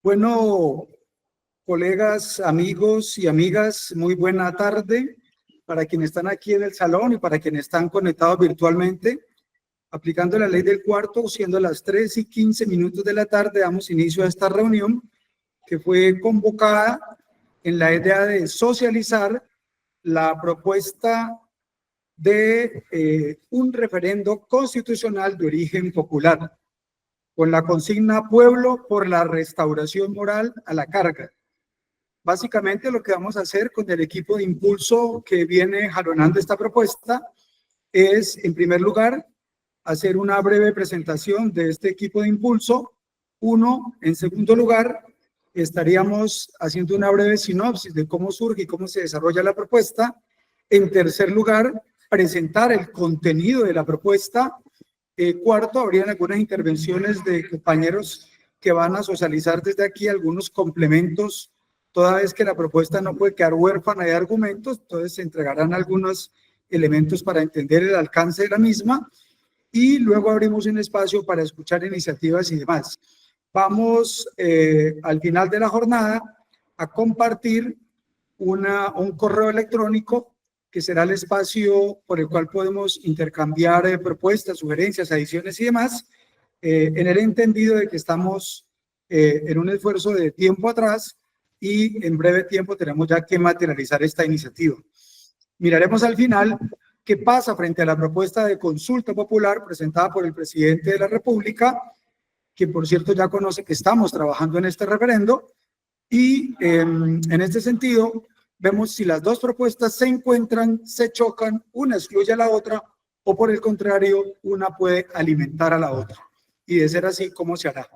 Bueno, colegas, amigos y amigas, muy buena tarde para quienes están aquí en el salón y para quienes están conectados virtualmente. Aplicando la ley del cuarto, siendo las 3:15 de la tarde, damos inicio a esta reunión que fue convocada en la idea de socializar la propuesta de un referendo constitucional de origen popular, con la consigna Pueblo por la restauración moral a la carga. Básicamente lo que vamos a hacer con el equipo de impulso que viene jalonando esta propuesta es, en primer lugar, hacer una breve presentación de este equipo de impulso. En segundo lugar, estaríamos haciendo una breve sinopsis de cómo surge y cómo se desarrolla la propuesta. En tercer lugar, presentar el contenido de la propuesta. Cuarto, habrían algunas intervenciones de compañeros que van a socializar desde aquí algunos complementos, toda vez que la propuesta no puede quedar huérfana de argumentos, entonces se entregarán algunos elementos para entender el alcance de la misma y luego abrimos un espacio para escuchar iniciativas y demás. Vamos al final de la jornada a compartir un correo electrónico que será el espacio por el cual podemos intercambiar propuestas, sugerencias, adiciones y demás, en el entendido de que estamos en un esfuerzo de tiempo atrás y en breve tiempo tenemos ya que materializar esta iniciativa. Miraremos al final qué pasa frente a la propuesta de consulta popular presentada por el presidente de la República, quien por cierto ya conoce que estamos trabajando en este referendo, y en este sentido vemos si las dos propuestas se encuentran, se chocan, una excluye a la otra o por el contrario, una puede alimentar a la otra. Y de ser así, ¿cómo se hará?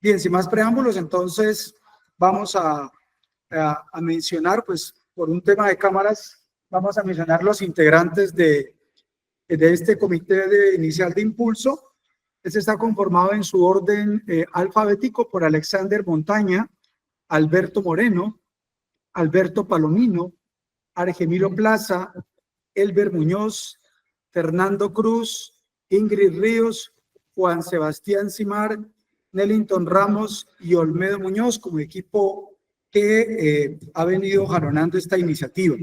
Bien, sin más preámbulos, entonces vamos a mencionar, pues por un tema de cámaras, vamos a mencionar los integrantes de este comité inicial de impulso. Este está conformado en su orden alfabético por Alexander Montaña, Alberto Moreno, Alberto Palomino, Argemiro Plaza, Elber Muñoz, Fernando Cruz, Ingrid Ríos, Juan Sebastián Simar, Nellington Ramos y Olmedo Muñoz como equipo que ha venido jalonando esta iniciativa.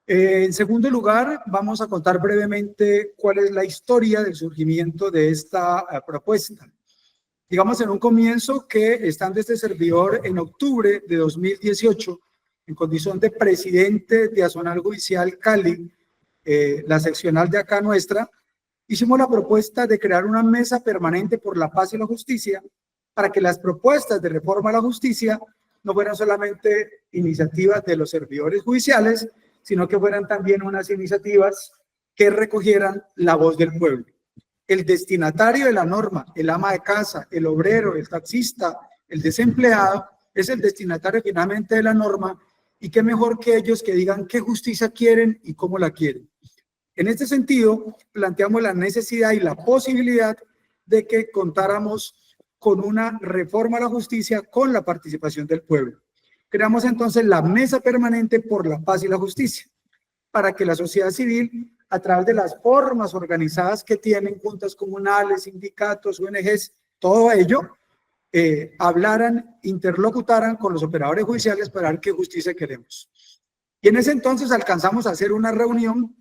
En segundo lugar, vamos a contar brevemente cuál es la historia del surgimiento de esta propuesta. Digamos en un comienzo que estando este servidor en octubre de 2018 en condición de presidente de Azonal Judicial Cali, la seccional de acá nuestra, hicimos la propuesta de crear una mesa permanente por la paz y la justicia para que las propuestas de reforma a la justicia no fueran solamente iniciativas de los servidores judiciales, sino que fueran también unas iniciativas que recogieran la voz del pueblo. El destinatario de la norma, el ama de casa, el obrero, el taxista, el desempleado, es el destinatario finalmente de la norma y qué mejor que ellos que digan qué justicia quieren y cómo la quieren. En este sentido, planteamos la necesidad y la posibilidad de que contáramos con una reforma a la justicia con la participación del pueblo. Creamos entonces la Mesa Permanente por la Paz y la Justicia, para que la sociedad civil, a través de las formas organizadas que tienen, juntas comunales, sindicatos, ONGs, todo ello, hablaran, interlocutaran con los operadores judiciales para ver qué justicia queremos. Y en ese entonces alcanzamos a hacer una reunión,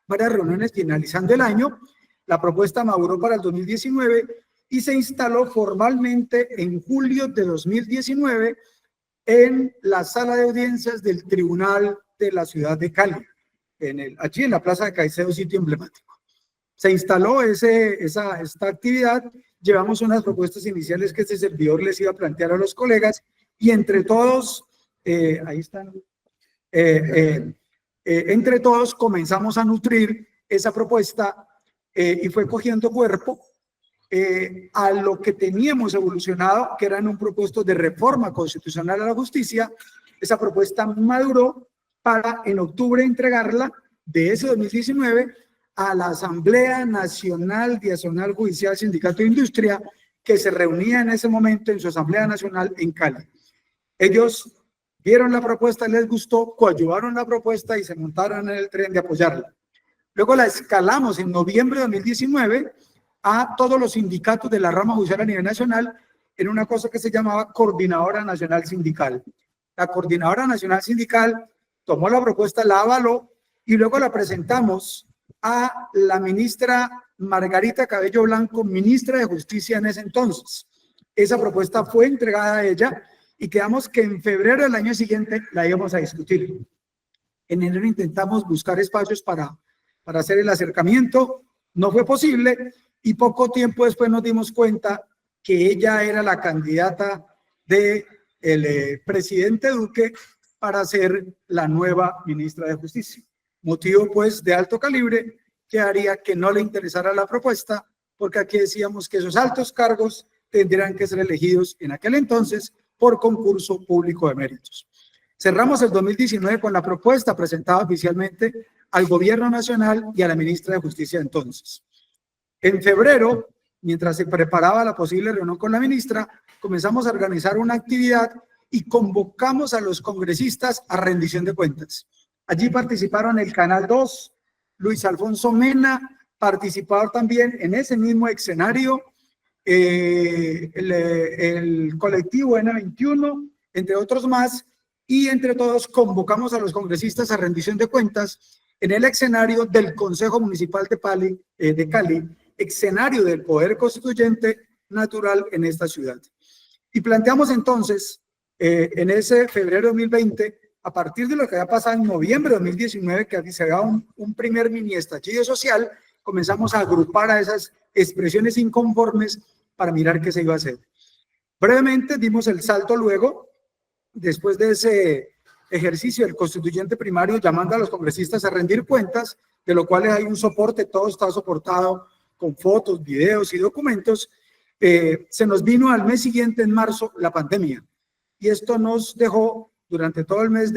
varias reuniones finalizando el año. La propuesta maduró para el 2019 y se instaló formalmente en julio de 2019 en la sala de audiencias del Tribunal de la Ciudad de Cali, allí en la Plaza de Caicedo, sitio emblemático. Se instaló esta actividad, llevamos unas propuestas iniciales que este servidor les iba a plantear a los colegas y entre todos, ahí están, entre todos comenzamos a nutrir esa propuesta y fue cogiendo cuerpo a lo que teníamos evolucionado, que eran un propuesto de reforma constitucional a la justicia. Esa propuesta maduró para en octubre entregarla de ese 2019 a la Asamblea Nacional de Azonal Judicial Sindicato de Industria, que se reunía en ese momento en su Asamblea Nacional en Cali. Ellos vieron la propuesta, les gustó, coadyuvaron la propuesta y se montaron en el tren de apoyarla. Luego la escalamos en noviembre de 2019 a todos los sindicatos de la rama judicial a nivel nacional en una cosa que se llamaba Coordinadora Nacional Sindical. La Coordinadora Nacional Sindical tomó la propuesta, la avaló y luego la presentamos a la ministra Margarita Cabello Blanco, ministra de Justicia en ese entonces. Esa propuesta fue entregada a ella y quedamos que en febrero del año siguiente la íbamos a discutir. En enero intentamos buscar espacios para hacer el acercamiento, no fue posible y poco tiempo después nos dimos cuenta que ella era la candidata del presidente Duque para ser la nueva ministra de Justicia. Motivo pues de alto calibre que haría que no le interesara la propuesta, porque aquí decíamos que esos altos cargos tendrían que ser elegidos en aquel entonces por concurso público de méritos. Cerramos el 2019 con la propuesta presentada oficialmente al Gobierno Nacional y a la ministra de Justicia entonces. En febrero, mientras se preparaba la posible reunión con la ministra, comenzamos a organizar una actividad y convocamos a los congresistas a rendición de cuentas. Allí participaron el Canal 2, Luis Alfonso Mena, participaron también en ese mismo escenario el colectivo N21, entre otros más, y entre todos convocamos a los congresistas a rendición de cuentas en el escenario del Consejo Municipal de Cali, escenario del poder constituyente natural en esta ciudad. Y planteamos entonces, en ese febrero de 2020, a partir de lo que había pasado en noviembre de 2019, que se había un primer mini estallido social, comenzamos a agrupar a esas expresiones inconformes para mirar qué se iba a hacer. Brevemente dimos el salto luego, después de ese ejercicio del constituyente primario, llamando a los congresistas a rendir cuentas, de lo cual hay un soporte, todo está soportado con fotos, videos y documentos. Se nos vino al mes siguiente, en marzo, la pandemia, y esto nos dejó durante todo el mes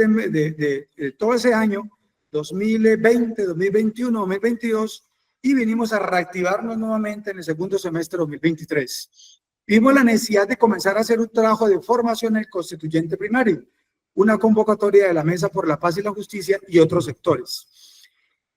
todo ese año, 2020, 2021, 2022, y vinimos a reactivarnos nuevamente en el segundo semestre de 2023. Vimos la necesidad de comenzar a hacer un trabajo de formación en el constituyente primario, una convocatoria de la Mesa por la Paz y la Justicia y otros sectores.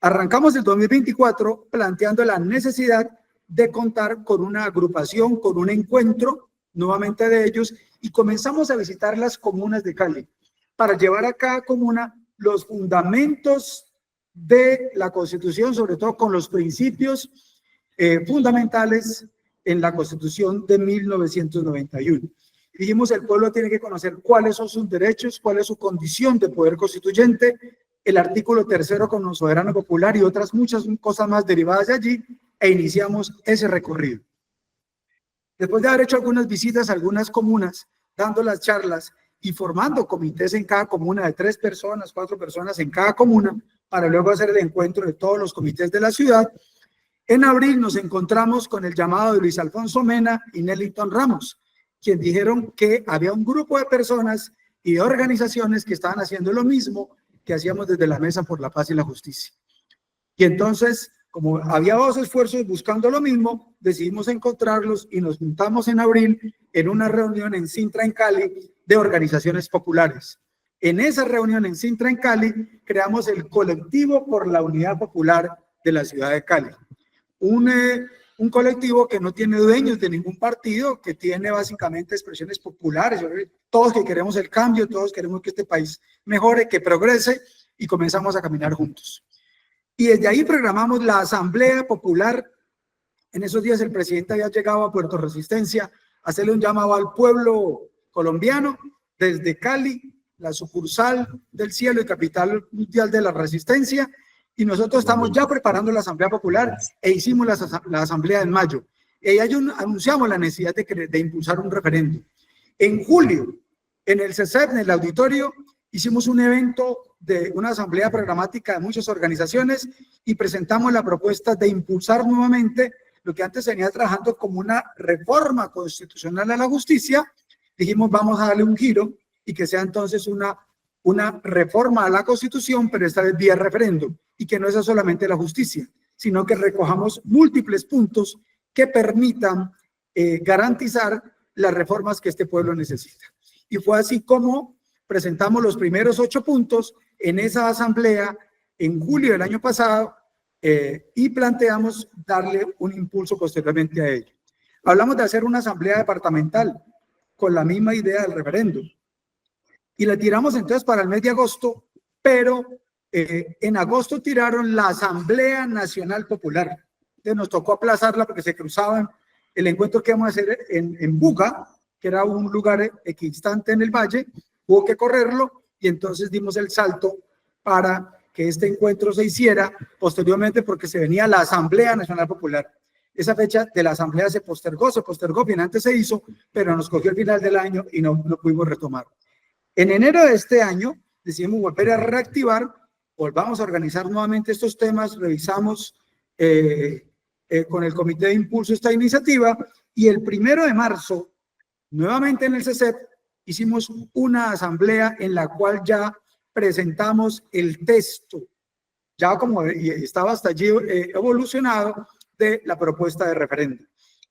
Arrancamos el 2024 planteando la necesidad de contar con una agrupación, con un encuentro nuevamente de ellos, y comenzamos a visitar las comunas de Cali para llevar a cada comuna los fundamentos de la Constitución, sobre todo con los principios fundamentales en la Constitución de 1991. Dijimos, el pueblo tiene que conocer cuáles son sus derechos, cuál es su condición de poder constituyente, el artículo 3º con el soberano popular y otras muchas cosas más derivadas de allí, e iniciamos ese recorrido. Después de haber hecho algunas visitas a algunas comunas, dando las charlas y formando comités en cada comuna de 3 personas, 4 personas en cada comuna, para luego hacer el encuentro de todos los comités de la ciudad, en abril nos encontramos con el llamado de Luis Alfonso Mena y Nellington Ramos, quien dijeron que había un grupo de personas y de organizaciones que estaban haciendo lo mismo que hacíamos desde la Mesa por la Paz y la Justicia. Y entonces, como había 2 esfuerzos buscando lo mismo, decidimos encontrarlos y nos juntamos en abril en una reunión en Sintra, en Cali, de organizaciones populares. En esa reunión en Sintra, en Cali, creamos el Colectivo por la Unidad Popular de la ciudad de Cali. Un colectivo que no tiene dueños de ningún partido, que tiene básicamente expresiones populares. Todos que queremos el cambio, todos queremos que este país mejore, que progrese, y comenzamos a caminar juntos. Y desde ahí programamos la Asamblea Popular. En esos días el presidente había llegado a Puerto Resistencia a hacerle un llamado al pueblo colombiano desde Cali, la sucursal del cielo y capital mundial de la resistencia, y nosotros estamos ya preparando la Asamblea Popular e hicimos la Asamblea en mayo. Y ahí anunciamos la necesidad de impulsar un referéndum. En julio, en el CECEP, en el auditorio, hicimos un evento de una asamblea programática de muchas organizaciones y presentamos la propuesta de impulsar nuevamente lo que antes venía trabajando como una reforma constitucional a la justicia. Dijimos, vamos a darle un giro y que sea entonces una reforma a la Constitución, pero esta vez vía referéndum, y que no sea solamente la justicia, sino que recojamos múltiples puntos que permitan garantizar las reformas que este pueblo necesita. Y fue así como presentamos los primeros 8 puntos en esa asamblea en julio del año pasado, y planteamos darle un impulso posteriormente a ello. Hablamos de hacer una asamblea departamental. con la misma idea del referendo. Y la tiramos entonces para el mes de agosto, pero en agosto tiraron la Asamblea Nacional Popular. Entonces nos tocó aplazarla porque se cruzaban el encuentro que íbamos a hacer en Buga, que era un lugar equidistante en el valle, hubo que correrlo y entonces dimos el salto para que este encuentro se hiciera posteriormente porque se venía la Asamblea Nacional Popular. Esa fecha de la Asamblea se postergó, finalmente se hizo, pero nos cogió el final del año y no pudimos retomar. En enero de este año decidimos volver a reactivar, volvamos a organizar nuevamente estos temas, revisamos con el Comité de Impulso esta iniciativa y el 1 de marzo, nuevamente en el CESEP, hicimos una asamblea en la cual ya presentamos el texto, ya como estaba hasta allí evolucionado de la propuesta de referéndum.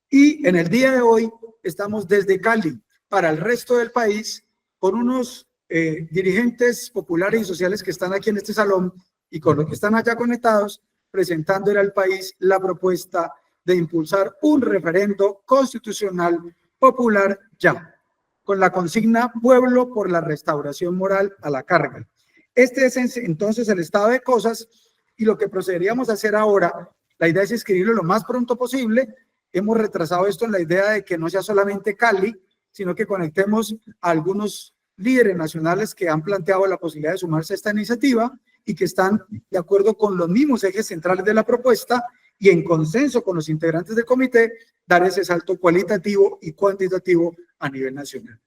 Y en el día de hoy estamos desde Cali para el resto del país con unos dirigentes populares y sociales que están aquí en este salón y con los que están allá conectados, presentándole al país la propuesta de impulsar un referendo constitucional popular ya, con la consigna Pueblo por la restauración moral a la carga. Este es entonces el estado de cosas y lo que procederíamos a hacer ahora, la idea es escribirlo lo más pronto posible. Hemos retrasado esto en la idea de que no sea solamente Cali, sino que conectemos a algunos líderes nacionales que han planteado la posibilidad de sumarse a esta iniciativa y que están de acuerdo con los mismos ejes centrales de la propuesta y en consenso con los integrantes del comité, dar ese salto cualitativo y cuantitativo a nivel nacional.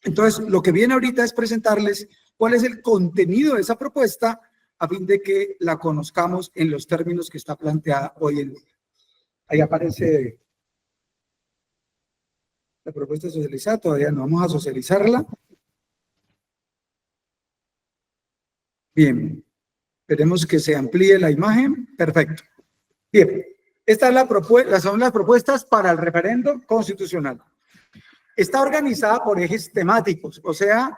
Entonces, lo que viene ahorita es presentarles cuál es el contenido de esa propuesta a fin de que la conozcamos en los términos que está planteada hoy en día. Ahí aparece la propuesta socializada, todavía no vamos a socializarla. Bien, esperemos que se amplíe la imagen. Perfecto. Bien, esta es son las propuestas para el referendo constitucional. Está organizada por ejes temáticos, o sea,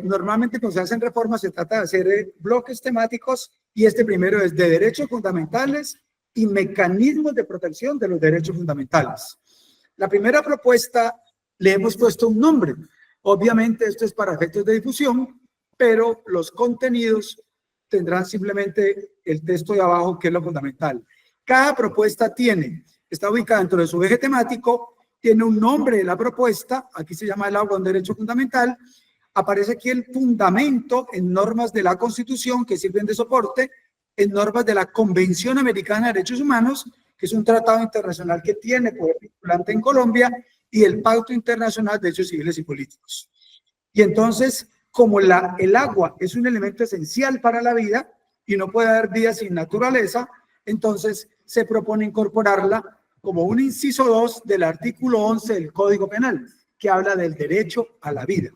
normalmente cuando se hacen reformas se trata de hacer bloques temáticos y este primero es de derechos fundamentales y mecanismos de protección de los derechos fundamentales. La primera propuesta le hemos puesto un nombre. Obviamente esto es para efectos de difusión, pero los contenidos tendrán simplemente el texto de abajo, que es lo fundamental. Cada propuesta está ubicada dentro de su eje temático, tiene un nombre de la propuesta, aquí se llama el agua un derecho fundamental, aparece aquí el fundamento en normas de la Constitución que sirven de soporte, en normas de la Convención Americana de Derechos Humanos, que es un tratado internacional que tiene poder vinculante en Colombia, y el Pacto Internacional de Derechos Civiles y Políticos. Y entonces, como el agua es un elemento esencial para la vida y no puede haber vida sin naturaleza, entonces se propone incorporarla como un inciso 2 del artículo 11 del Código Penal, que habla del derecho a la vida.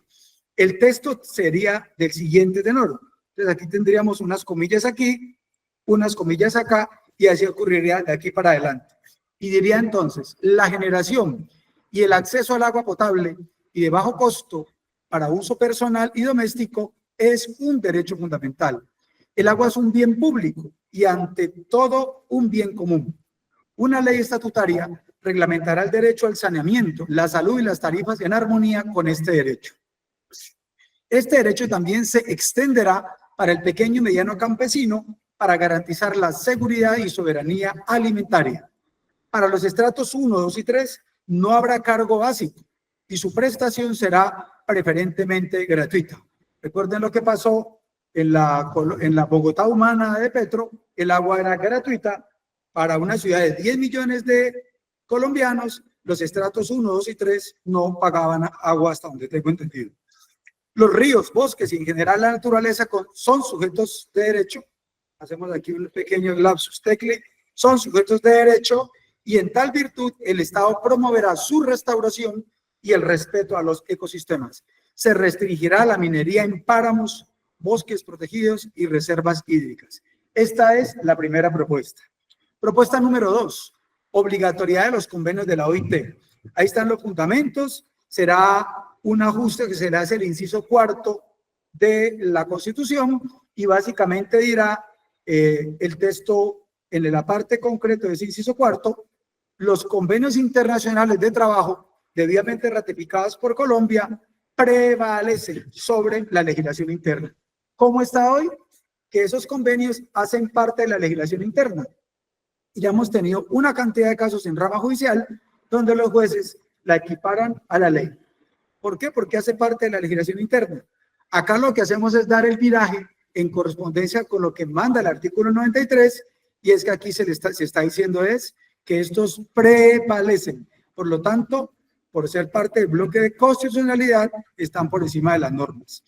El texto sería del siguiente tenor. Entonces aquí tendríamos unas comillas aquí, unas comillas acá, y así ocurriría de aquí para adelante. Y diría entonces, la generación y el acceso al agua potable y de bajo costo para uso personal y doméstico es un derecho fundamental. El agua es un bien público y ante todo un bien común. Una ley estatutaria reglamentará el derecho al saneamiento, la salud y las tarifas en armonía con este derecho. Este derecho también se extenderá para el pequeño y mediano campesino para garantizar la seguridad y soberanía alimentaria. Para los estratos 1, 2 y 3 no habrá cargo básico y su prestación será preferentemente gratuita. Recuerden lo que pasó en la Bogotá humana de Petro, el agua era gratuita para una ciudad de 10 millones de colombianos, los estratos 1, 2 y 3 no pagaban agua hasta donde tengo entendido. Los ríos, bosques y en general la naturaleza son sujetos de derecho. Hacemos aquí un pequeño lapsus tecli. Son sujetos de derecho y en tal virtud el Estado promoverá su restauración y el respeto a los ecosistemas. Se restringirá la minería en páramos, bosques protegidos y reservas hídricas. Esta es la primera propuesta. Propuesta número 2, obligatoriedad de los convenios de la OIT. Ahí están los fundamentos. Será un ajuste que se le hace el inciso 4 de la Constitución y básicamente dirá el texto en la parte concreta de ese inciso 4, los convenios internacionales de trabajo debidamente ratificadas por Colombia prevalecen sobre la legislación interna. ¿Cómo está hoy? Que esos convenios hacen parte de la legislación interna. Y ya hemos tenido una cantidad de casos en rama judicial donde los jueces la equiparan a la ley. ¿Por qué? Porque hace parte de la legislación interna. Acá lo que hacemos es dar el viraje en correspondencia con lo que manda el artículo 93, y es que aquí se está diciendo es que estos prevalecen. Por lo tanto, por ser parte del bloque de constitucionalidad, están por encima de las normas.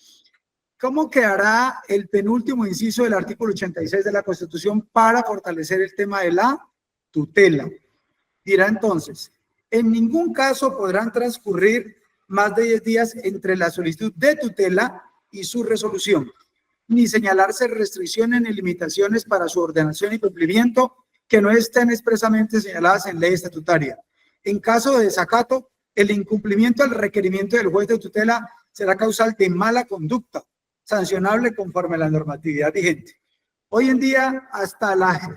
¿Cómo quedará el penúltimo inciso del artículo 86 de la Constitución para fortalecer el tema de la tutela? Dirá entonces, en ningún caso podrán transcurrir más de 10 días entre la solicitud de tutela y su resolución, ni señalarse restricciones ni limitaciones para su ordenación y cumplimiento que no estén expresamente señaladas en ley estatutaria. En caso de desacato, el incumplimiento del requerimiento del juez de tutela será causal de mala conducta, sancionable conforme a la normatividad vigente. Hoy en día, hasta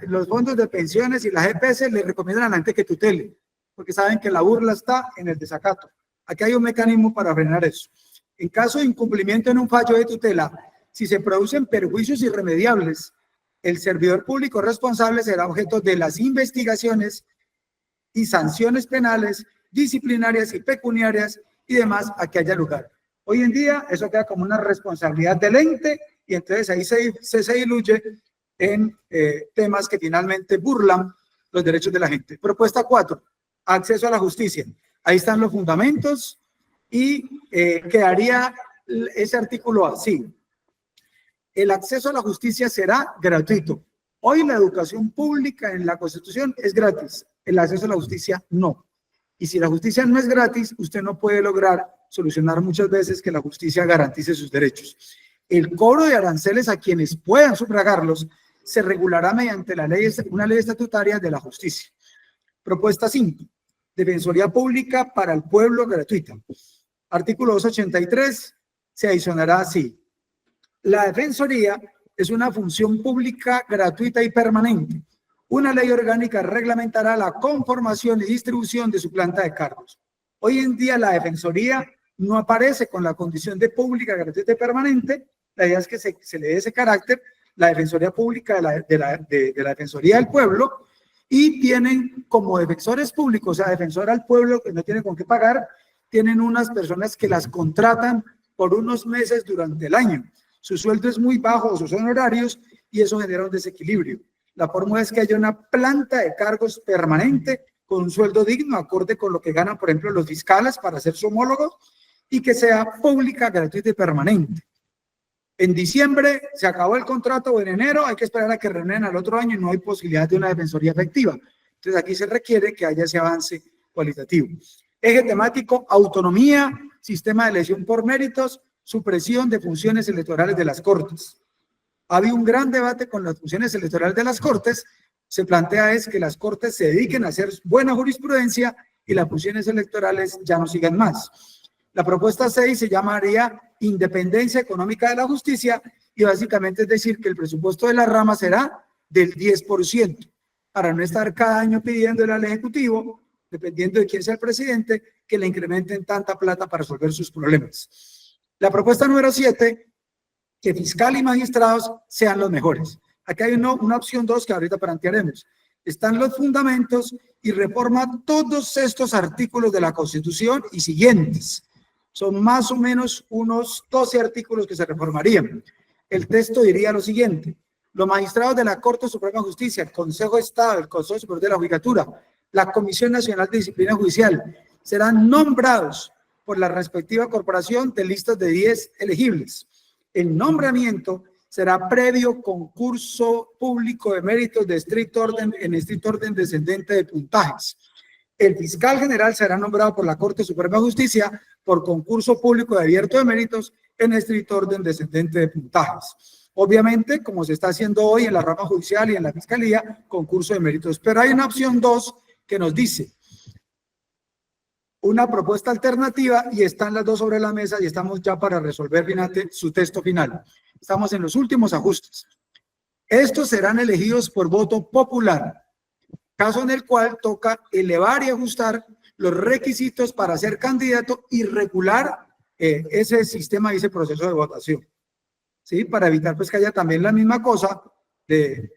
los fondos de pensiones y las EPS le recomiendan a la gente que tutele, porque saben que la burla está en el desacato. Aquí hay un mecanismo para frenar eso. En caso de incumplimiento en un fallo de tutela, si se producen perjuicios irremediables, el servidor público responsable será objeto de las investigaciones y sanciones penales, disciplinarias y pecuniarias y demás a que haya lugar. Hoy en día eso queda como una responsabilidad del ente y entonces ahí se diluye en temas que finalmente burlan los derechos de la gente. Propuesta 4, acceso a la justicia. Ahí están los fundamentos y quedaría ese artículo así. El acceso a la justicia será gratuito. Hoy la educación pública en la Constitución es gratis, el acceso a la justicia no. Y si la justicia no es gratis, usted no puede lograr solucionar muchas veces que la justicia garantice sus derechos. El cobro de aranceles a quienes puedan sufragarlos se regulará mediante una ley estatutaria de la justicia. Propuesta 5. Defensoría Pública para el Pueblo gratuita. Artículo 283 se adicionará así. La Defensoría es una función pública gratuita y permanente. Una ley orgánica reglamentará la conformación y distribución de su planta de cargos. Hoy en día la Defensoría no aparece con la condición de pública, gratuita y permanente. La idea es que se le dé ese carácter, la Defensoría Pública de la Defensoría del Pueblo, y tienen como defensores públicos, o sea, defensor al pueblo que no tiene con qué pagar, tienen unas personas que las contratan por unos meses durante el año. Su sueldo es muy bajo, sus honorarios, y eso genera un desequilibrio. La fórmula es que haya una planta de cargos permanente con un sueldo digno, acorde con lo que ganan, por ejemplo, los fiscales para hacer su homólogo, y que sea pública, gratuita y permanente. En diciembre se acabó el contrato o en enero hay que esperar a que reúnen al otro año y no hay posibilidad de una defensoría efectiva. Entonces aquí se requiere que haya ese avance cualitativo. Eje temático, autonomía, sistema de elección por méritos, supresión de funciones electorales de las Cortes. Ha habido un gran debate con las funciones electorales de las Cortes. Se plantea es que las Cortes se dediquen a hacer buena jurisprudencia y las funciones electorales ya no sigan más. La propuesta 6 se llamaría independencia económica de la justicia y básicamente es decir que el presupuesto de la rama será del 10%, para no estar cada año pidiéndole al Ejecutivo, dependiendo de quién sea el presidente, que le incrementen tanta plata para resolver sus problemas. La propuesta número 7, que fiscal y magistrados sean los mejores. Aquí hay una opción 2 que ahorita plantearemos. Están los fundamentos y reforma todos estos artículos de la Constitución y siguientes. Son más o menos unos 12 artículos que se reformarían. El texto diría lo siguiente: los magistrados de la Corte Suprema de Justicia, el Consejo de Estado, el Consejo Superior de la Judicatura, la Comisión Nacional de Disciplina Judicial, serán nombrados por la respectiva corporación de listas de 10 elegibles. El nombramiento será previo concurso público de méritos de estricto orden, en estricto orden descendente de puntajes. El fiscal general será nombrado por la Corte Suprema de Justicia por concurso público de abierto de méritos en estricto orden descendente de puntajes. Obviamente, como se está haciendo hoy en la rama judicial y en la fiscalía, concurso de méritos. Pero hay una opción 2 que nos dice una propuesta alternativa y están las dos sobre la mesa y estamos ya para resolver finalmente su texto final. Estamos en los últimos ajustes. Estos serán elegidos por voto popular, caso en el cual toca elevar y ajustar los requisitos para ser candidato y regular ese sistema y ese proceso de votación, ¿sí? Para evitar pues que haya también la misma cosa de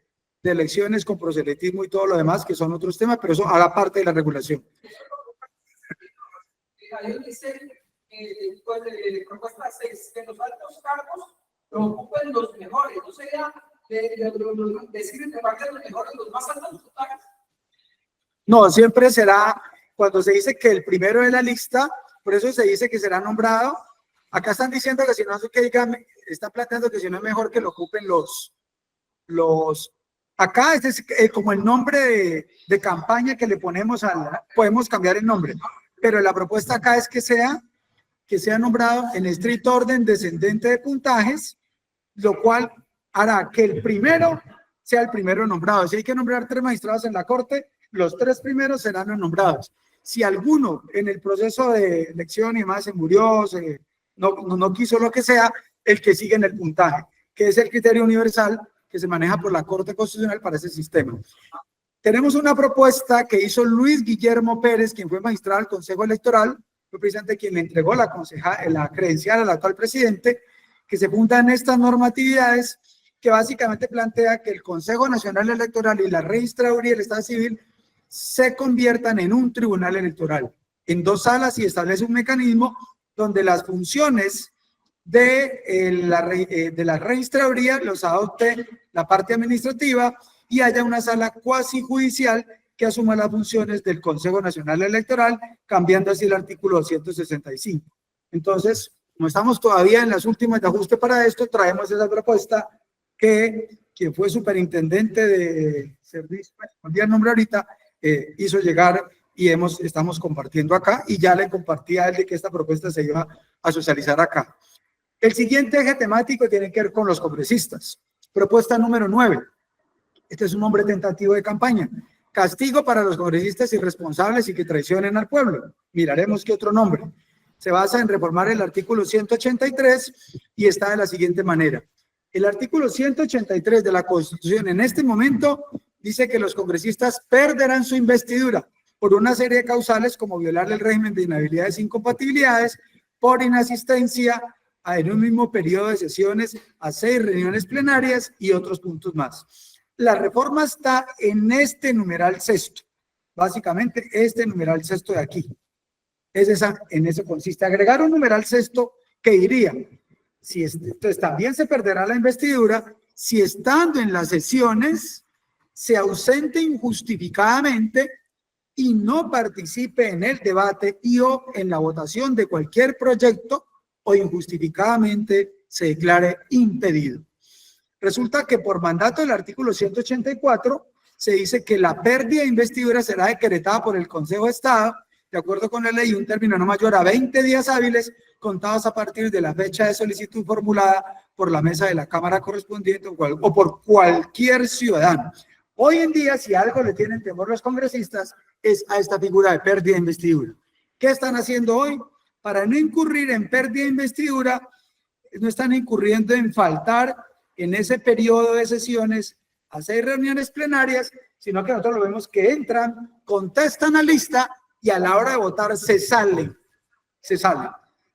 elecciones con proselitismo y todo lo demás, que son otros temas, pero eso haga parte de la regulación. Propuesta 6, que los altos cargos lo ocupen los mejores, no sería decir entre parte de los mejores, los más altos cargos. No, siempre será, cuando se dice que el primero de la lista, por eso se dice que será nombrado. Acá están diciendo que si no, que digan, están planteando que si no es mejor que lo ocupen acá este es como el nombre de campaña que le ponemos podemos cambiar el nombre, pero la propuesta acá es que sea nombrado en estricto orden descendente de puntajes, lo cual hará que el primero sea el primero nombrado. Si hay que nombrar 3 magistrados en la Corte, los 3 primeros serán los nombrados. Si alguno en el proceso de elección y demás se murió, no quiso lo que sea, el que sigue en el puntaje, que es el criterio universal que se maneja por la Corte Constitucional para ese sistema. Tenemos una propuesta que hizo Luis Guillermo Pérez, quien fue magistrado del Consejo Electoral, fue precisamente quien le entregó la credencial al actual presidente, que se funda en estas normatividades, que básicamente plantea que el Consejo Nacional Electoral y la Registraduría del Estado Civil se conviertan en un tribunal electoral, en 2 salas, y establece un mecanismo donde las funciones de la registraduría los adopte la parte administrativa y haya una sala cuasi judicial que asuma las funciones del Consejo Nacional Electoral, cambiando así el artículo 265. Entonces, como estamos todavía en las últimas de ajuste para esto, traemos esa propuesta que quien fue superintendente de servicio, olvidé el nombre ahorita, hizo llegar y estamos compartiendo acá, y ya le compartí a él de que esta propuesta se iba a socializar acá. El siguiente eje temático tiene que ver con los congresistas. Propuesta número 9. Este es un nombre tentativo de campaña. Castigo para los congresistas irresponsables y que traicionen al pueblo. Miraremos qué otro nombre. Se basa en reformar el artículo 183 y está de la siguiente manera. El artículo 183 de la Constitución en este momento dice que los congresistas perderán su investidura por una serie de causales como violar el régimen de inhabilidades e incompatibilidades, por inasistencia en un mismo periodo de sesiones a 6 reuniones plenarias y otros puntos más. La reforma está en este numeral sexto, básicamente este numeral sexto de aquí. En eso consiste, agregar un numeral sexto que diría, entonces también se perderá la investidura si estando en las sesiones se ausente injustificadamente y no participe en el debate y o en la votación de cualquier proyecto o injustificadamente se declare impedido. Resulta que por mandato del artículo 184 se dice que la pérdida de investidura será decretada por el Consejo de Estado, de acuerdo con la ley, un término no mayor a 20 días hábiles contados a partir de la fecha de solicitud formulada por la mesa de la Cámara correspondiente o por cualquier ciudadano. Hoy en día, si algo le tienen temor los congresistas, es a esta figura de pérdida de investidura. ¿Qué están haciendo hoy? Para no incurrir en pérdida de investidura, no están incurriendo en faltar en ese periodo de sesiones a 6 reuniones plenarias, sino que nosotros lo vemos que entran, contestan a lista y a la hora de votar se salen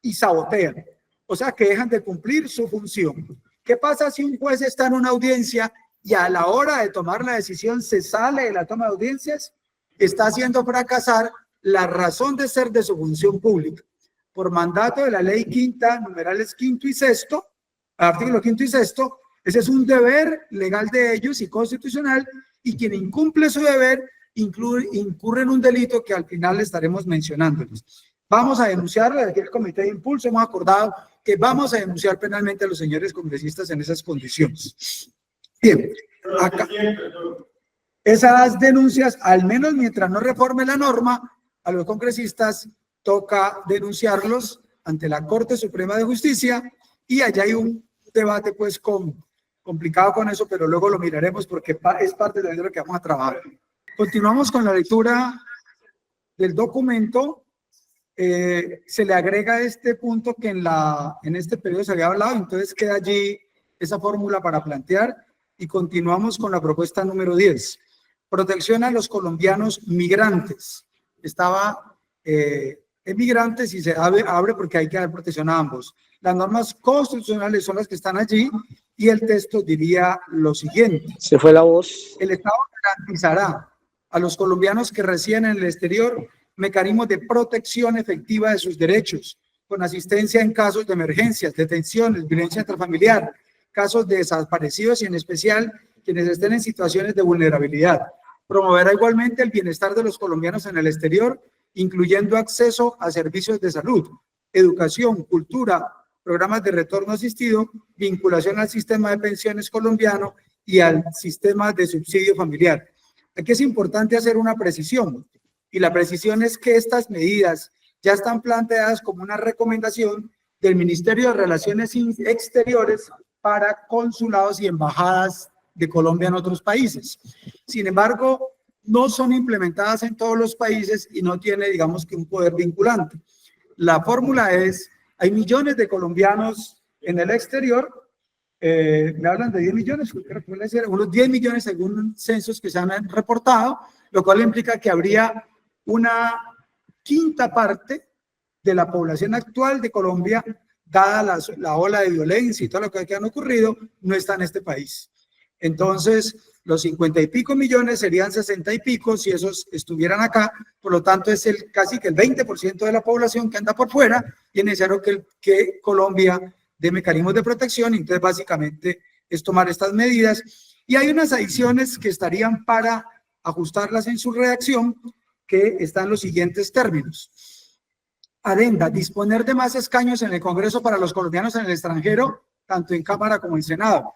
y sabotean. O sea que dejan de cumplir su función. ¿Qué pasa si un juez está en una audiencia y a la hora de tomar la decisión se sale de la toma de audiencias? Está haciendo fracasar la razón de ser de su función pública. Por mandato de la ley quinta, numerales quinto y sexto, artículo quinto y sexto, ese es un deber legal de ellos y constitucional, y quien incumple su deber incurre en un delito que al final estaremos mencionándoles. Vamos a denunciarlo desde el Comité de Impulso, hemos acordado que vamos a denunciar penalmente a los señores congresistas en esas condiciones. Bien, acá, esas denuncias, al menos mientras no reforme la norma, a los congresistas toca denunciarlos ante la Corte Suprema de Justicia, y allá hay un debate pues complicado con eso, pero luego lo miraremos porque es parte de lo que vamos a trabajar. Continuamos con la lectura del documento. Se le agrega este punto que en este periodo se había hablado, entonces queda allí esa fórmula para plantear, y continuamos con la propuesta número 10. Protección a los colombianos migrantes. Estaba emigrantes y se abre porque hay que dar protección a ambos. Las normas constitucionales son las que están allí y el texto diría lo siguiente. Se fue la voz. El Estado garantizará a los colombianos que residen en el exterior mecanismos de protección efectiva de sus derechos, con asistencia en casos de emergencias, detenciones, violencia intrafamiliar, casos de desaparecidos y en especial quienes estén en situaciones de vulnerabilidad. Promoverá igualmente el bienestar de los colombianos en el exterior, incluyendo acceso a servicios de salud, educación, cultura, programas de retorno asistido, vinculación al sistema de pensiones colombiano y al sistema de subsidio familiar. Aquí es importante hacer una precisión, y la precisión es que estas medidas ya están planteadas como una recomendación del Ministerio de Relaciones Exteriores para consulados y embajadas de Colombia en otros países. Sin embargo, no son implementadas en todos los países y no tiene, digamos, que un poder vinculante. La fórmula es, hay millones de colombianos en el exterior, me hablan de 10 millones, creo que puede ser unos 10 millones según censos que se han reportado, lo cual implica que habría una quinta parte de la población actual de Colombia, dada la ola de violencia y todo lo que han ocurrido, no está en este país. Entonces, los 50 y pico millones serían 60 y pico si esos estuvieran acá, por lo tanto es casi que el 20% de la población que anda por fuera y es necesario que Colombia dé mecanismos de protección, entonces básicamente es tomar estas medidas y hay unas adiciones que estarían para ajustarlas en su redacción que están en los siguientes términos. Adenda, disponer de más escaños en el Congreso para los colombianos en el extranjero, tanto en Cámara como en Senado.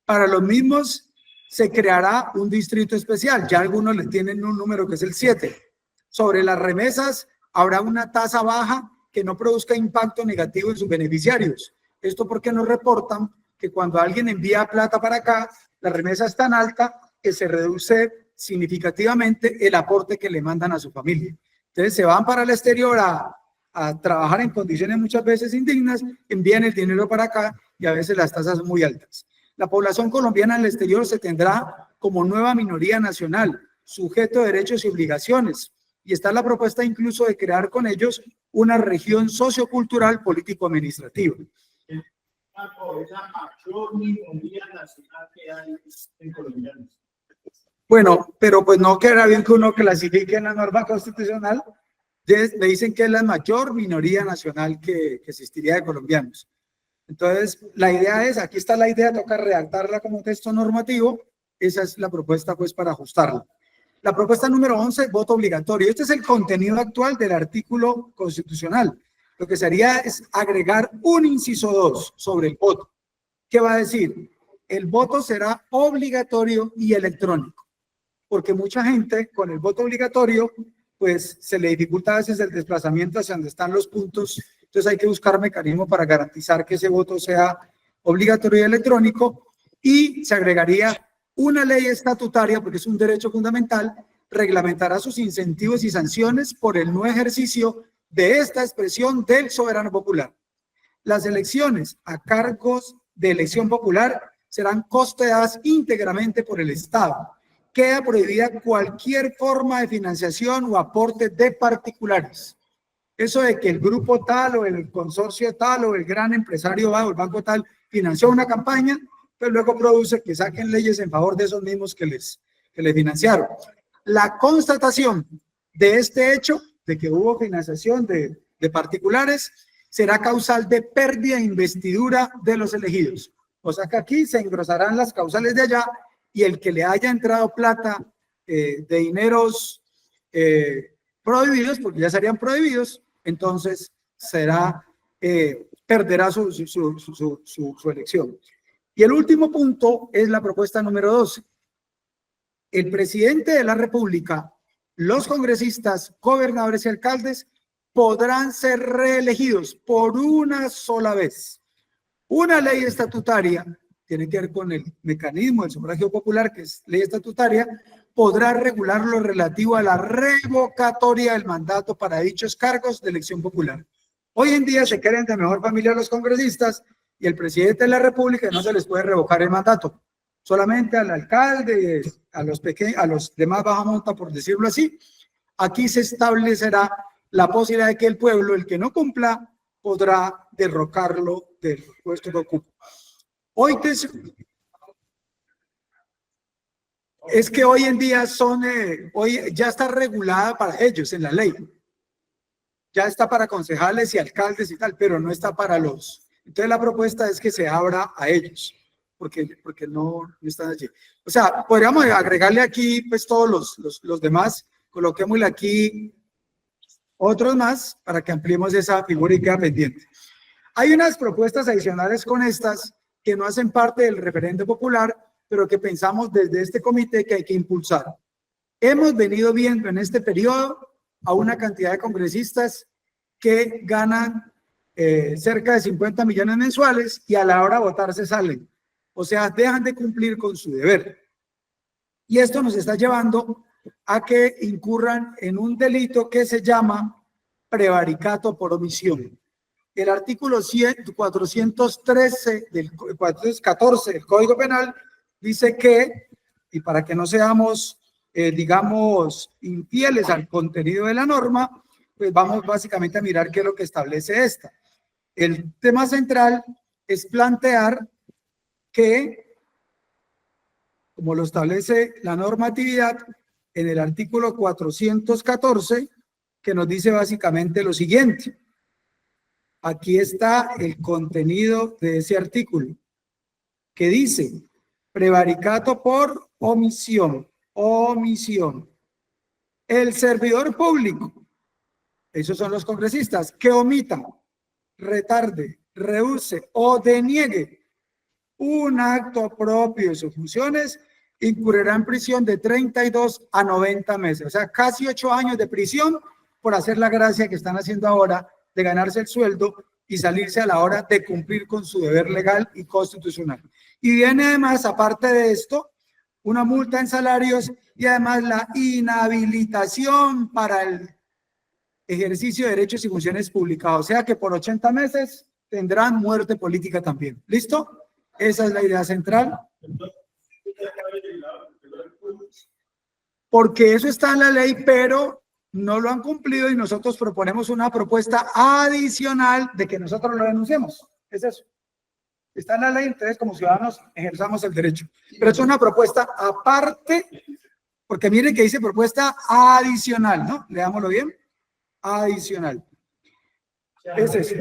Para los mismos se creará un distrito especial, ya algunos le tienen un número que es el 7. Sobre las remesas habrá una tasa baja que no produzca impacto negativo en sus beneficiarios. Esto porque nos reportan que cuando alguien envía plata para acá, la remesa es tan alta que se reduce significativamente el aporte que le mandan a su familia. Entonces se van para el exterior a trabajar en condiciones muchas veces indignas, envían el dinero para acá y a veces las tasas son muy altas. La población colombiana en el exterior se tendrá como nueva minoría nacional, sujeto de derechos y obligaciones, y está la propuesta incluso de crear con ellos una región sociocultural político-administrativa. La mayor minoría nacional que hay en colombianos. Bueno, pero pues no queda bien que uno clasifique en la norma constitucional. Le dicen que es la mayor minoría nacional que existiría de colombianos. Entonces, la idea es, aquí está la idea, toca redactarla como texto normativo. Esa es la propuesta pues para ajustarla. La propuesta número 11, voto obligatorio. Este es el contenido actual del artículo constitucional. Lo que se haría es agregar un inciso 2 sobre el voto. ¿Qué va a decir? El voto será obligatorio y electrónico. Porque mucha gente con el voto obligatorio, pues se le dificulta a veces el desplazamiento hacia donde están los puntos. Entonces hay que buscar mecanismos para garantizar que ese voto sea obligatorio y electrónico y se agregaría una ley estatutaria, porque es un derecho fundamental, reglamentará sus incentivos y sanciones por el no ejercicio de esta expresión del soberano popular. Las elecciones a cargos de elección popular serán costeadas íntegramente por el Estado. Queda prohibida cualquier forma de financiación o aporte de particulares. Eso de que el grupo tal o el consorcio tal o el gran empresario o el banco tal financió una campaña, pero luego produce que saquen leyes en favor de esos mismos que les financiaron. La constatación de este hecho, de que hubo financiación de particulares, será causal de pérdida de investidura de los elegidos. O sea que aquí se engrosarán las causales de allá y el que le haya entrado plata de dineros prohibidos, porque ya serían prohibidos, entonces perderá su elección. Y el último punto es la propuesta número 12. El presidente de la República, los congresistas, gobernadores y alcaldes podrán ser reelegidos por una sola vez. Una ley estatutaria, tiene que ver con el mecanismo del sufragio popular, que es ley estatutaria, podrá regular lo relativo a la revocatoria del mandato para dichos cargos de elección popular. Hoy en día se creen de mejor familia los congresistas y el presidente de la República no se les puede revocar el mandato. Solamente al alcalde, a los demás baja monta, por decirlo así. aquí se establecerá la posibilidad de que el pueblo, el que no cumpla, podrá derrocarlo del puesto que ocupa. Es que hoy en día hoy ya está regulada para ellos en la ley. Ya está para concejales y alcaldes y tal, pero no está para los. Entonces la propuesta es que se abra a ellos, porque no están allí. O sea, podríamos agregarle aquí pues todos los demás, coloquémosle aquí otros más para que ampliemos esa figura y queda pendiente. Hay unas propuestas adicionales con estas que no hacen parte del referendo popular, pero que pensamos desde este comité que hay que impulsar. Hemos venido viendo en este periodo a una cantidad de congresistas que ganan cerca de 50 millones mensuales y a la hora de votar se salen. O sea, dejan de cumplir con su deber. Y esto nos está llevando a que incurran en un delito que se llama prevaricato por omisión. El artículo 414 del Código Penal dice que, y para que no seamos, digamos, infieles al contenido de la norma, pues vamos básicamente a mirar qué es lo que establece esta. El tema central es plantear que, como lo establece la normatividad en el artículo 414, que nos dice básicamente lo siguiente. Aquí está el contenido de ese artículo, que dice prevaricato por omisión. El servidor público, esos son los congresistas, que omita, retarde, rehúse o deniegue un acto propio de sus funciones, incurrirá en prisión de 32 a 90 meses, o sea, casi 8 años de prisión por hacer la gracia que están haciendo ahora de ganarse el sueldo y salirse a la hora de cumplir con su deber legal y constitucional. Y viene además, aparte de esto, una multa en salarios y además la inhabilitación para el ejercicio de derechos y funciones públicas. O sea que por 80 meses tendrán muerte política también. ¿Listo? Esa es la idea central. Porque eso está en la ley, pero no lo han cumplido y nosotros proponemos una propuesta adicional de que nosotros lo denunciemos. Es eso. Está en la ley, entonces como ciudadanos ejerzamos el derecho. Pero es una propuesta aparte, porque mire que dice propuesta adicional, ¿no? Leámoslo bien. Adicional. Es eso.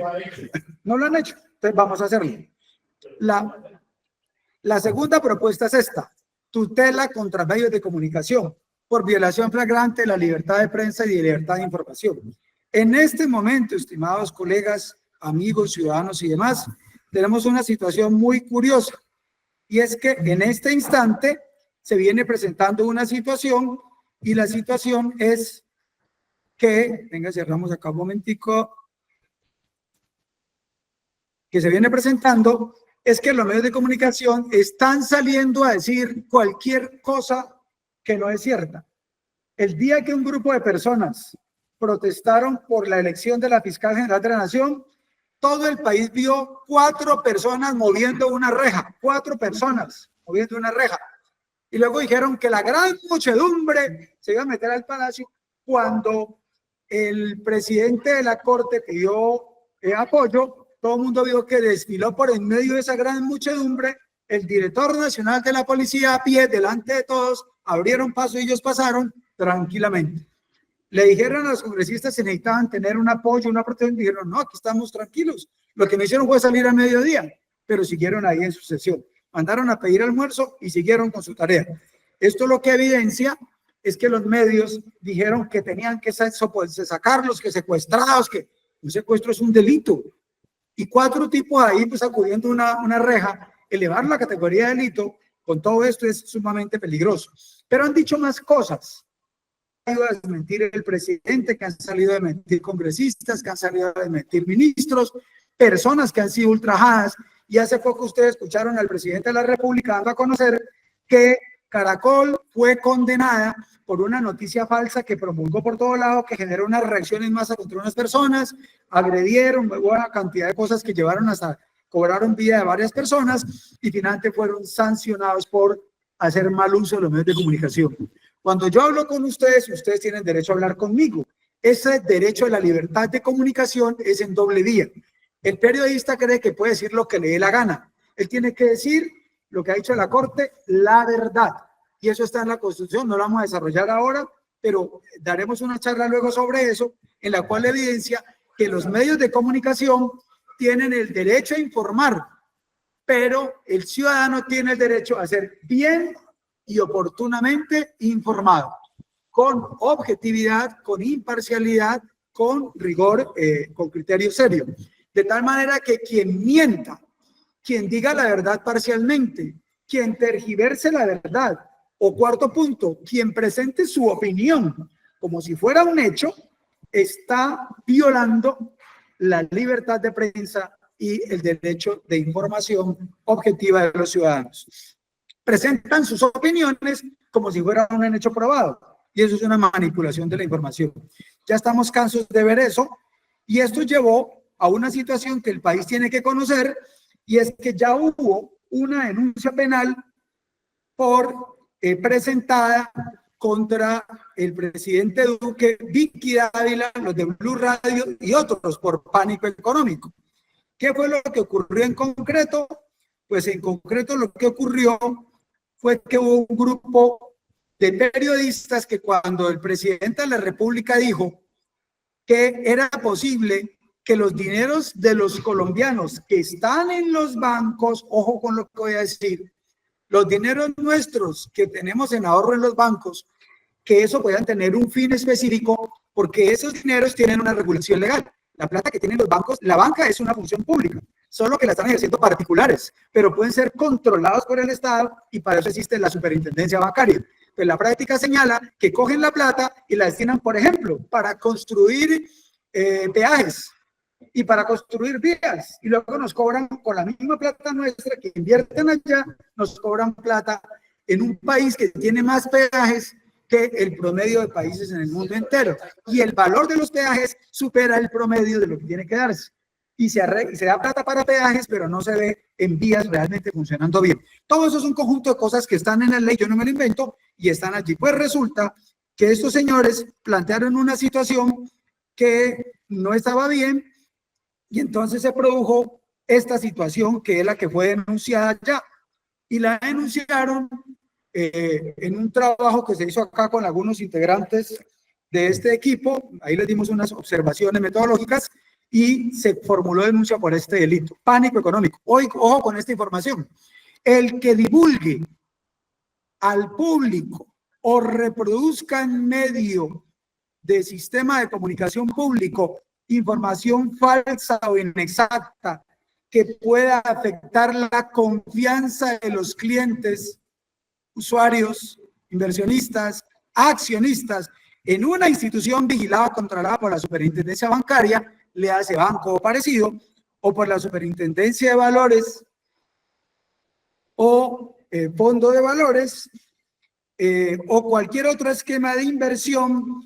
No lo han hecho, entonces vamos a hacerlo. La segunda propuesta es esta. Tutela contra medios de comunicación por violación flagrante de la libertad de prensa y de libertad de información. En este momento, estimados colegas, amigos, ciudadanos y demás, tenemos una situación muy curiosa, y es que en este instante se viene presentando una situación, y la situación es que, venga, cerramos acá un momentico, que se viene presentando, es que los medios de comunicación están saliendo a decir cualquier cosa que no es cierta. El día que un grupo de personas protestaron por la elección de la fiscal general de la Nación, todo el país vio 4 personas moviendo una reja, 4 personas moviendo una reja. Y luego dijeron que la gran muchedumbre se iba a meter al palacio cuando el presidente de la Corte pidió apoyo. Todo el mundo vio que desfiló por en medio de esa gran muchedumbre el director nacional de la policía a pie delante de todos, abrieron paso y ellos pasaron tranquilamente. Le dijeron a los congresistas si necesitaban tener un apoyo, una protección, dijeron no, aquí estamos tranquilos. Lo que no hicieron fue salir a mediodía, pero siguieron ahí en su sesión. Mandaron a pedir almuerzo y siguieron con su tarea. Esto lo que evidencia es que los medios dijeron que tenían que sacarlos, que secuestrados, que un secuestro es un delito. Y 4 tipos ahí pues acudiendo una reja, elevar la categoría de delito, con todo esto es sumamente peligroso. Pero han dicho más cosas. Han salido a desmentir el presidente, que han salido a desmentir congresistas, que han salido a desmentir ministros, personas que han sido ultrajadas. Y hace poco ustedes escucharon al presidente de la República dando a conocer que Caracol fue condenada por una noticia falsa que promulgó por todo lado, que generó una reacción en masa contra unas personas, agredieron, hubo una cantidad de cosas que llevaron hasta cobraron vida de varias personas y finalmente fueron sancionados por hacer mal uso de los medios de comunicación. Cuando yo hablo con ustedes, ustedes tienen derecho a hablar conmigo. Ese derecho a la libertad de comunicación es en doble vía. El periodista cree que puede decir lo que le dé la gana. Él tiene que decir lo que ha dicho la Corte, la verdad. Y eso está en la Constitución, no lo vamos a desarrollar ahora, pero daremos una charla luego sobre eso, en la cual evidencia que los medios de comunicación tienen el derecho a informar, pero el ciudadano tiene el derecho a ser bien y oportunamente informado, con objetividad, con imparcialidad, con rigor, con criterio serio. De tal manera que quien mienta, quien diga la verdad parcialmente, quien tergiverse la verdad, o cuarto punto, quien presente su opinión como si fuera un hecho, está violando la libertad de prensa y el derecho de información objetiva de los ciudadanos. Presentan sus opiniones como si fuera un hecho probado, y eso es una manipulación de la información. Ya estamos cansados de ver eso, y esto llevó a una situación que el país tiene que conocer, y es que ya hubo una denuncia penal presentada contra el presidente Duque, Vicky Dávila, los de Blue Radio y otros por pánico económico. ¿Qué fue lo que ocurrió en concreto? Pues en concreto lo que ocurrió fue que hubo un grupo de periodistas que cuando el presidente de la República dijo que era posible que los dineros de los colombianos que están en los bancos, ojo con lo que voy a decir, los dineros nuestros que tenemos en ahorro en los bancos, que eso puedan tener un fin específico, porque esos dineros tienen una regulación legal. La plata que tienen los bancos, la banca es una función pública, solo que la están ejerciendo particulares, pero pueden ser controlados por el Estado y para eso existe la superintendencia bancaria. Pues la práctica señala que cogen la plata y la destinan, por ejemplo, para construir peajes y para construir vías, y luego nos cobran con la misma plata nuestra que invierten allá, nos cobran plata en un país que tiene más peajes que el promedio de países en el mundo entero, y el valor de los peajes supera el promedio de lo que tiene que darse, y se da plata para peajes, pero no se ve en vías realmente funcionando bien. Todo eso es un conjunto de cosas que están en la ley, yo no me lo invento, y están allí. Pues resulta que estos señores plantearon una situación que no estaba bien, y entonces se produjo esta situación que es la que fue denunciada ya. Y la denunciaron en un trabajo que se hizo acá con algunos integrantes de este equipo. Ahí les dimos unas observaciones metodológicas y se formuló denuncia por este delito. Pánico económico. Hoy, ojo con esta información. El que divulgue al público o reproduzca en medio de sistema de comunicación público información falsa o inexacta que pueda afectar la confianza de los clientes, usuarios, inversionistas, accionistas en una institución vigilada, controlada por la superintendencia bancaria, le hace banco o parecido, o por la superintendencia de valores o fondo de valores, o cualquier otro esquema de inversión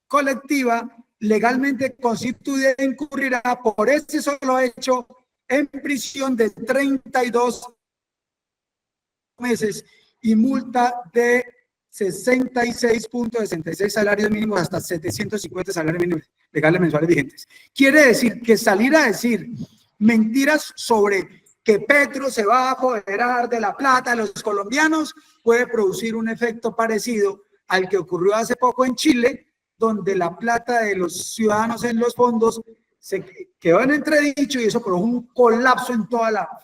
colectiva legalmente constituida, incurrirá por ese solo hecho en prisión de 32 meses y multa de 66.66 salarios mínimos hasta 750 salarios mínimos legales mensuales vigentes. Quiere decir que salir a decir mentiras sobre que Petro se va a apoderar de la plata de los colombianos puede producir un efecto parecido al que ocurrió hace poco en Chile, donde la plata de los ciudadanos en los fondos se quedó en entredicho y eso produjo un colapso en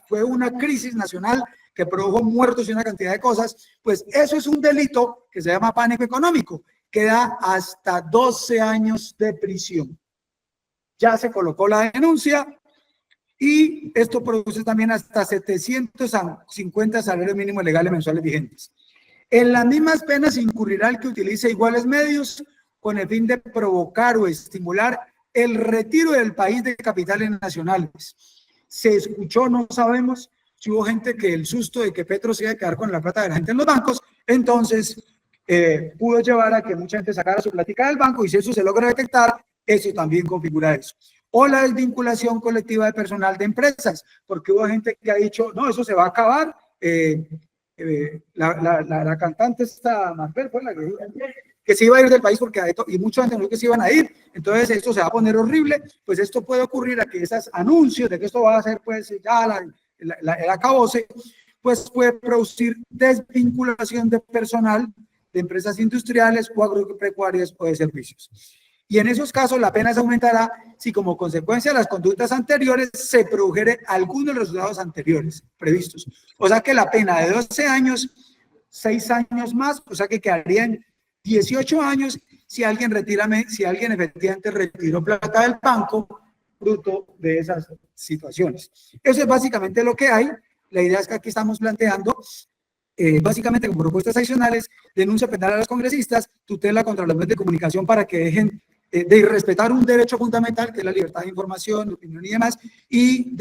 fue una crisis nacional que produjo muertos y una cantidad de cosas. Pues eso es un delito que se llama pánico económico, que da hasta 12 años de prisión. Ya se colocó la denuncia y esto produce también hasta 750 salarios mínimos legales mensuales vigentes. En las mismas penas incurrirá el que utilice iguales medios con el fin de provocar o estimular el retiro del país de capitales nacionales. Se escuchó, no sabemos si hubo gente que el susto de que Petro se iba a quedar con la plata de la gente en los bancos, entonces pudo llevar a que mucha gente sacara su plática del banco, y si eso se logra detectar, eso también configura eso. O la desvinculación colectiva de personal de empresas, porque hubo gente que ha dicho, no, eso se va a acabar, la cantante esta, Maribel, fue la que se iba a ir del país porque y muchos antes que se iban a ir, entonces esto se va a poner horrible, pues esto puede ocurrir a que esos anuncios de que esto va a ser pues ya el acabose, pues puede producir desvinculación de personal de empresas industriales o agropecuarias o de servicios. Y en esos casos la pena se aumentará si como consecuencia de las conductas anteriores se produjere alguno de los resultados anteriores previstos. O sea que la pena de 12 años, 6 años más, o sea que quedarían 18 años si alguien efectivamente retiró plata del banco fruto de esas situaciones. Eso es básicamente lo que hay. La idea es que aquí estamos planteando básicamente como propuestas adicionales, denuncia penal a los congresistas, tutela contra los medios de comunicación para que dejen de irrespetar un derecho fundamental que es la libertad de información, de opinión y demás, y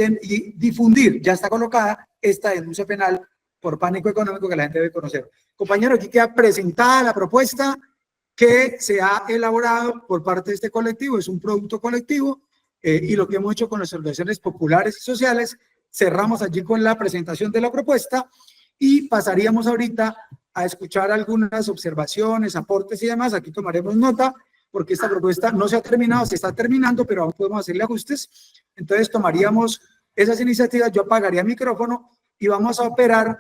difundir, ya está colocada esta denuncia penal por pánico económico que la gente debe conocer. Compañero, aquí queda presentada la propuesta que se ha elaborado por parte de este colectivo, es un producto colectivo, y lo que hemos hecho con las organizaciones populares y sociales, cerramos allí con la presentación de la propuesta y pasaríamos ahorita a escuchar algunas observaciones, aportes y demás. Aquí tomaremos nota porque esta propuesta no se ha terminado, se está terminando, pero aún podemos hacerle ajustes. Entonces tomaríamos esas iniciativas, yo apagaría el micrófono y vamos a operar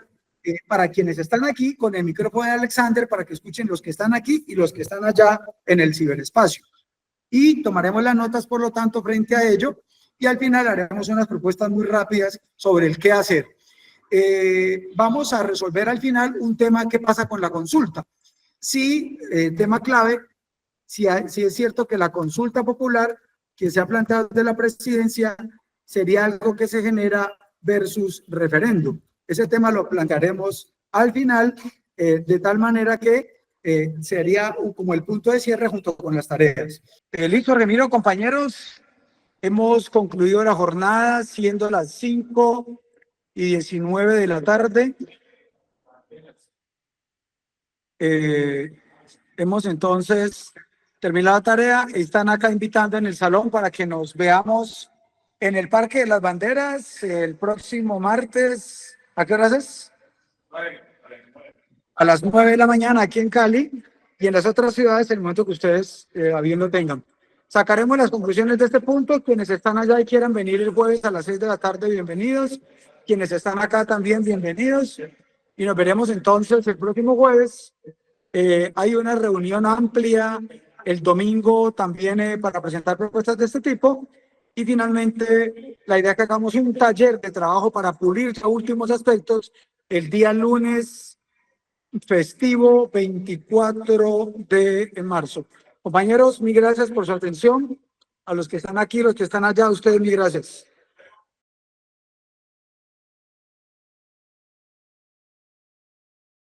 para quienes están aquí con el micrófono de Alexander para que escuchen los que están aquí y los que están allá en el ciberespacio. Y tomaremos las notas, por lo tanto, frente a ello y al final haremos unas propuestas muy rápidas sobre el qué hacer. Vamos a resolver al final un tema que pasa con la consulta. Sí, tema clave, si es cierto que la consulta popular que se ha planteado desde la presidencia sería algo que se genera versus referéndum. Ese tema lo plantearemos al final, de tal manera que sería como el punto de cierre junto con las tareas. Listo, Remiro, compañeros, hemos concluido la jornada siendo las 5:19 de la tarde. Hemos entonces terminado la tarea. Están acá invitando en el salón para que nos veamos en el Parque de las Banderas el próximo martes. ¿A qué horas es? A las 9 de la mañana aquí en Cali y en las otras ciudades en el momento que ustedes a bien lo tengan. Sacaremos las conclusiones de este punto. Quienes están allá y quieran venir el jueves a las 6 de la tarde, bienvenidos. Quienes están acá también, bienvenidos. Y nos veremos entonces el próximo jueves. Hay una reunión amplia el domingo también para presentar propuestas de este tipo. Y finalmente, la idea es que hagamos un taller de trabajo para pulir los últimos aspectos el día lunes festivo 24 de marzo. Compañeros, mil gracias por su atención. A los que están aquí, los que están allá, a ustedes, mil gracias.